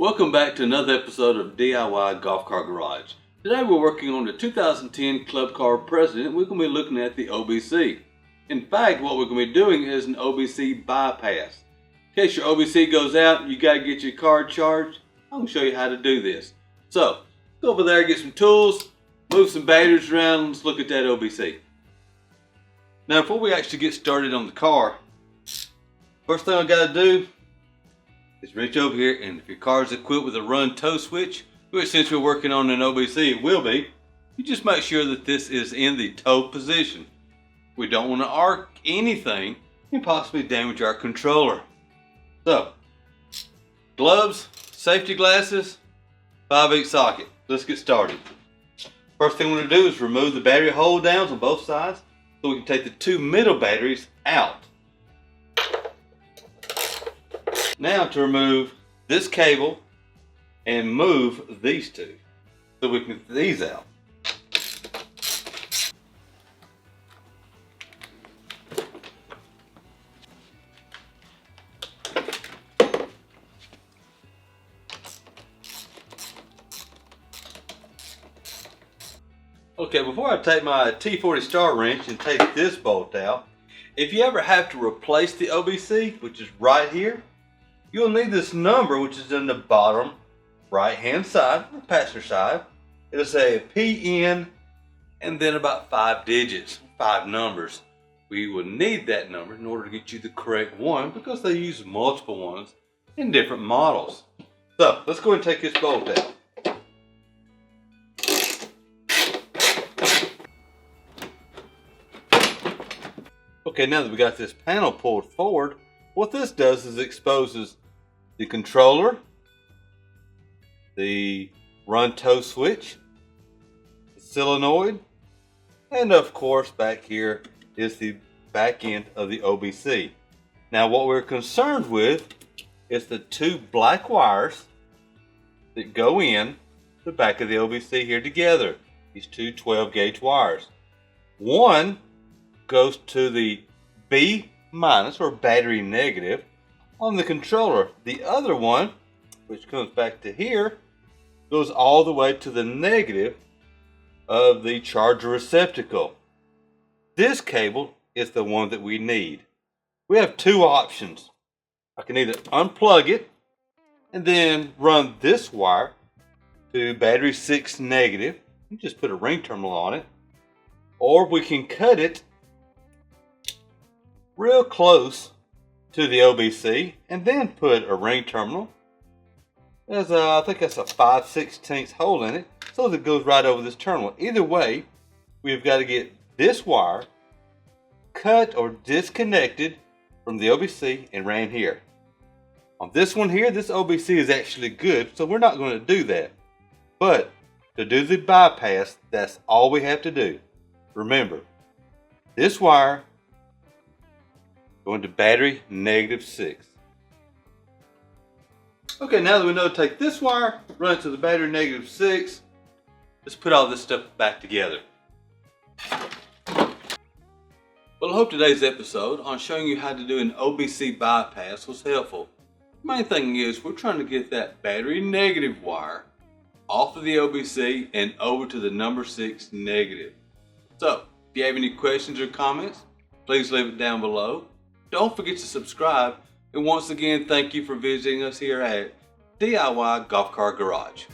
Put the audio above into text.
Welcome back to another episode of DIY Golf Car Garage. Today we're working on the 2010 Club Car Precedent. We're going to be looking at the OBC. In fact, what we're going to be doing is an OBC bypass. In case your OBC goes out, you got to get your car charged. I'm going to show you how to do this. So, go over there, get some tools, move some batteries around, let's look at that OBC. Now before we actually get started on the car, first thing I got to do is reach over here, and if your car is equipped with a run tow switch, which since we're working on an OBC it will be, you just make sure that this is in the tow position. We don't want to arc anything and possibly damage our controller. So, gloves, safety glasses, 5/8 socket. Let's get started. First thing we're going to do is remove the battery hold downs on both sides so we can take the two middle batteries out. Now to remove this cable and move these two so we can get these out. Okay, before I take my T40 star wrench and take this bolt out, if you ever have to replace the OBC, which is right here, you'll need this number, which is in the bottom right hand side, the passenger side. It'll say PN and then about 5 digits, 5 numbers. We will need that number in order to get you the correct one because they use multiple ones in different models. So let's go ahead and take this bolt out. Okay, now that we got this panel pulled forward, what this does is exposes the controller, the run tow switch, the solenoid, and of course back here is the back end of the OBC. Now what we're concerned with is the two black wires that go in the back of the OBC here together. These two 12 gauge wires. One goes to the B minus or battery negative on the controller. The other one, which comes back to here, goes all the way to the negative of the charger receptacle. This cable is the one that we need. We have two options. I can either unplug it and then run this wire to battery 6 negative and just put a ring terminal on it, or we can cut it real close to the OBC and then put a ring terminal. There's I think that's a 5/16 hole in it, so that it goes right over this terminal. Either way, we've got to get this wire cut or disconnected from the OBC and ran here. On this one here, this OBC is actually good, so we're not going to do that. But to do the bypass, that's all we have to do. Remember, this wire going to battery -6. Okay, now that we know to take this wire, run it to the battery -6, let's put all this stuff back together. Well, I hope today's episode on showing you how to do an OBC bypass was helpful. The main thing is we're trying to get that battery negative wire off of the OBC and over to the number 6 negative. So, if you have any questions or comments, please leave it down below. Don't forget to subscribe, and once again, thank you for visiting us here at DIY Golf Car Garage.